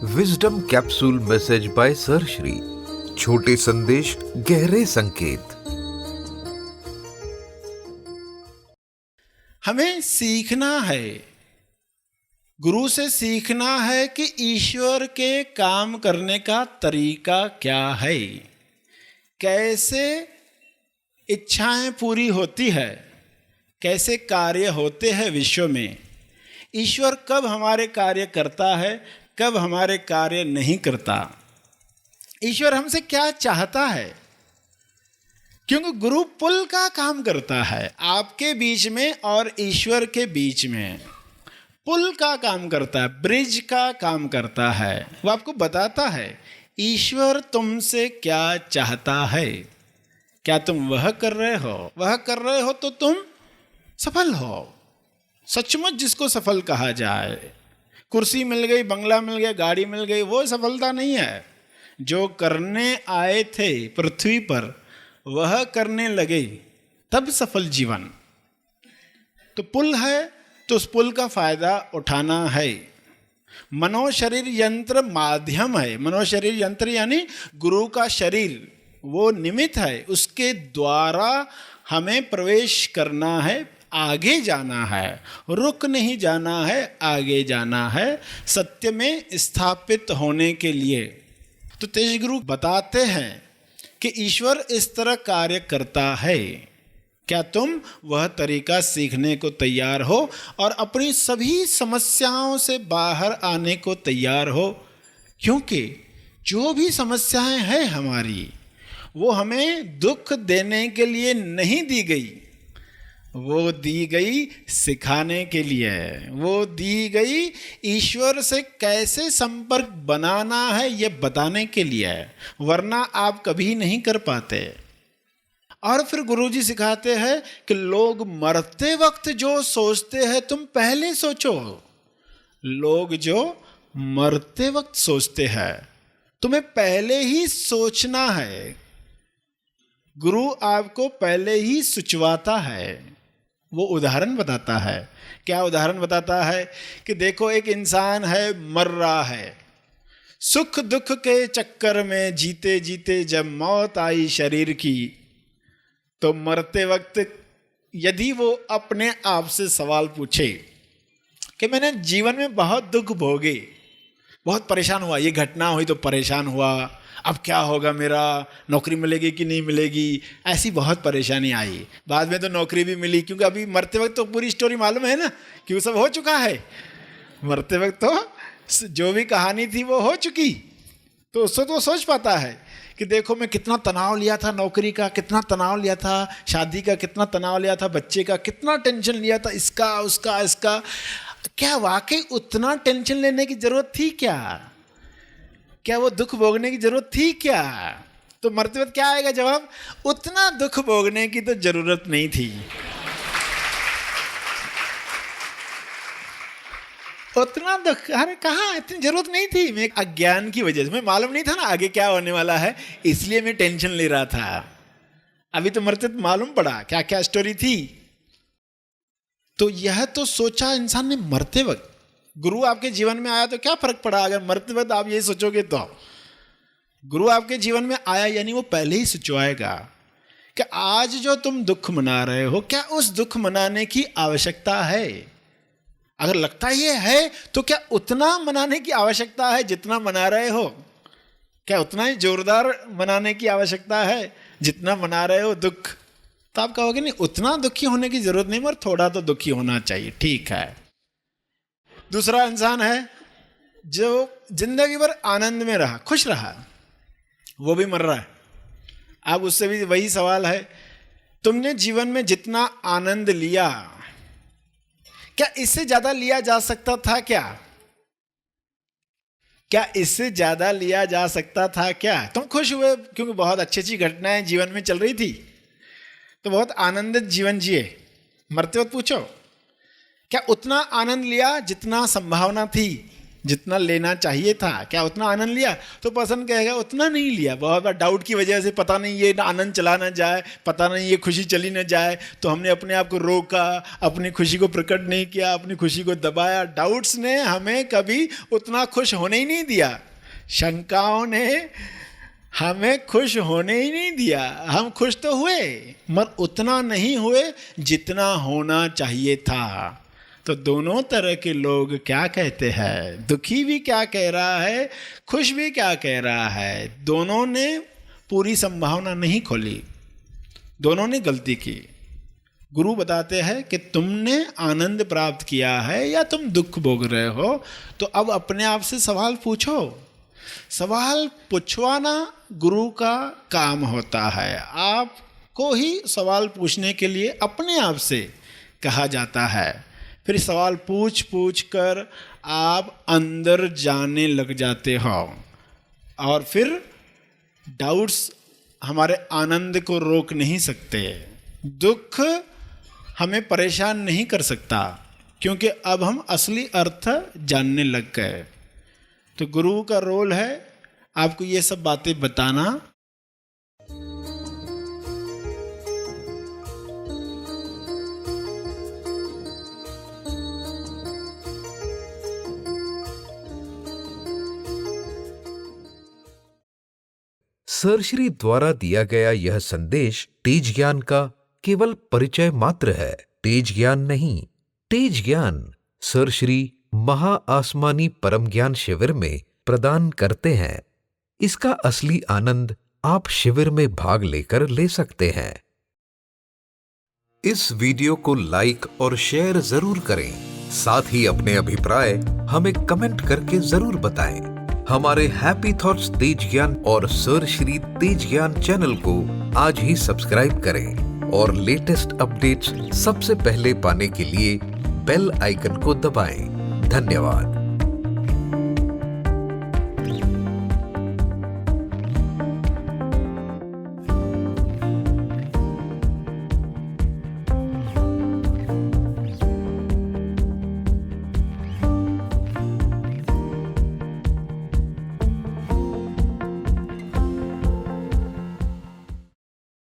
Wisdom capsule message bye sir Shri. छोटे संदेश गहरे संकेत। हमें सीखना है, गुरु से सीखना है कि ईश्वर के काम करने का तरीका क्या है, कैसे इच्छाएं पूरी होती है, कैसे कार्य होते हैं विश्व में, ईश्वर कब हमारे कार्य करता है, कब हमारे कार्य नहीं करता, ईश्वर हमसे क्या चाहता है। क्योंकि गुरु पुल का काम करता है आपके बीच में और ईश्वर के बीच में, पुल का काम करता है, ब्रिज का काम करता है। वो आपको बताता है ईश्वर तुमसे क्या चाहता है, क्या तुम वह कर रहे हो तो तुम सफल हो। सचमुच जिसको सफल कहा जाए, कुर्सी मिल गई, बंगला मिल गया, गाड़ी मिल गई, वो सफलता नहीं है। जो करने आए थे पृथ्वी पर वह करने लगे, तब सफल जीवन। तो पुल है तो उस पुल का फायदा उठाना है। मनोशरीर यंत्र माध्यम है। मनोशरीर यंत्र यानी गुरु का शरीर, वो निमित्त है, उसके द्वारा हमें प्रवेश करना है, आगे जाना है, रुक नहीं जाना है, आगे जाना है सत्य में स्थापित होने के लिए। तो तेज गुरु बताते हैं कि ईश्वर इस तरह कार्य करता है, क्या तुम वह तरीका सीखने को तैयार हो और अपनी सभी समस्याओं से बाहर आने को तैयार हो। क्योंकि जो भी समस्याएं हैं हमारी, वो हमें दुख देने के लिए नहीं दी गई, वो दी गई सिखाने के लिए, वो दी गई ईश्वर से कैसे संपर्क बनाना है ये बताने के लिए है, वरना आप कभी नहीं कर पाते। और फिर गुरुजी सिखाते हैं कि लोग मरते वक्त जो सोचते हैं तुम पहले सोचो। लोग जो मरते वक्त सोचते हैं तुम्हें पहले ही सोचना है। गुरु आपको पहले ही सुचवाता है। वो उदाहरण बताता है। क्या उदाहरण बताता है कि देखो एक इंसान है, मर रहा है, सुख दुख के चक्कर में जीते जीते जब मौत आई शरीर की, तो मरते वक्त यदि वो अपने आप से सवाल पूछे कि मैंने जीवन में बहुत दुख भोगे, बहुत परेशान हुआ, ये घटना हुई तो परेशान हुआ, अब क्या होगा मेरा, नौकरी मिलेगी कि नहीं मिलेगी, ऐसी बहुत परेशानी आई। बाद में तो नौकरी भी मिली, क्योंकि अभी मरते वक्त तो पूरी स्टोरी मालूम है ना कि वो सब हो चुका है। मरते वक्त तो जो भी कहानी थी वो हो चुकी, तो उससे तो सोच पाता है कि देखो मैं कितना तनाव लिया था, नौकरी का कितना तनाव लिया था, शादी का कितना तनाव लिया था, बच्चे का कितना टेंशन लिया था, इसका उसका इसका। क्या वाकई उतना टेंशन लेने की जरूरत थी क्या वो दुख भोगने की जरूरत थी क्या? तो मरते वक्त क्या आएगा जवाब? उतना दुख भोगने की तो जरूरत नहीं थी। उतना दुख, अरे कहाँ, इतनी जरूरत नहीं थी। मैं अज्ञान की वजह से, मैं मालूम नहीं था ना आगे क्या होने वाला है, इसलिए मैं टेंशन ले रहा था। अभी तो मरते तो मालूम पड़ा क्या क्या स्टोरी थी। तो यह तो सोचा इंसान ने मरते वक्त। गुरु आपके जीवन में आया तो क्या फर्क पड़ा अगर मरते वक्त आप यही सोचोगे? तो गुरु आपके जीवन में आया यानी वो पहले ही सोचवाएगा कि आज जो तुम दुख मना रहे हो, क्या उस दुख मनाने की आवश्यकता है? अगर लगता ही है तो क्या उतना मनाने की आवश्यकता है जितना मना रहे हो? क्या उतना ही जोरदार मनाने की आवश्यकता है जितना मना रहे हो दुख? तो आप कहोगे नहीं, उतना दुखी होने की जरूरत नहीं, मगर थोड़ा तो दुखी होना चाहिए, ठीक है। दूसरा इंसान है जो जिंदगी भर आनंद में रहा, खुश रहा, वो भी मर रहा है। अब उससे भी वही सवाल है, तुमने जीवन में जितना आनंद लिया, क्या इससे ज्यादा लिया जा सकता था क्या इससे ज्यादा लिया जा सकता था क्या? तुम खुश हुए क्योंकि बहुत अच्छी अच्छी घटनाएं जीवन में चल रही थी, तो बहुत आनंदित जीवन जिए। मरते वक्त पूछो क्या उतना आनंद लिया जितना संभावना थी? जितना लेना चाहिए था, क्या उतना आनंद लिया? तो पर्सन कहेगा उतना नहीं लिया, बहुत बार डाउट की वजह से, पता नहीं ये आनंद चला ना जाए, पता नहीं ये खुशी चली ना जाए, तो हमने अपने आप को रोका, अपनी खुशी को प्रकट नहीं किया, अपनी खुशी को दबाया। डाउट्स ने हमें कभी उतना खुश होने ही नहीं दिया, शंकाओं ने हमें खुश होने ही नहीं दिया। हम खुश तो हुए मगर उतना नहीं हुए जितना होना चाहिए था। तो दोनों तरह के लोग क्या कहते हैं, दुखी भी क्या कह रहा है, खुश भी क्या कह रहा है, दोनों ने पूरी संभावना नहीं खोली, दोनों ने गलती की। गुरु बताते हैं कि तुमने आनंद प्राप्त किया है या तुम दुख भोग रहे हो, तो अब अपने आप से सवाल पूछो। सवाल पूछवाना गुरु का काम होता है। आपको ही सवाल पूछने के लिए अपने आप से कहा जाता है। फिर सवाल पूछ पूछ कर आप अंदर जाने लग जाते हो और फिर डाउट्स हमारे आनंद को रोक नहीं सकते। दुख हमें परेशान नहीं कर सकता क्योंकि अब हम असली अर्थ जानने लग गए। तो गुरु का रोल है आपको ये सब बातें बताना। सरश्री द्वारा दिया गया यह संदेश तेज ज्ञान का केवल परिचय मात्र है, तेज ज्ञान नहीं। तेज ज्ञान सरश्री महा आसमानी परम ज्ञान शिविर में प्रदान करते हैं। इसका असली आनंद आप शिविर में भाग लेकर ले सकते हैं। इस वीडियो को लाइक और शेयर जरूर करें। साथ ही अपने अभिप्राय हमें कमेंट करके जरूर बताएं। हमारे हैप्पी थॉट्स तेज ज्ञान और सरश्री तेज ज्ञान चैनल को आज ही सब्सक्राइब करें और लेटेस्ट अपडेट्स सबसे पहले पाने के लिए बेल आइकन को दबाएं। धन्यवाद।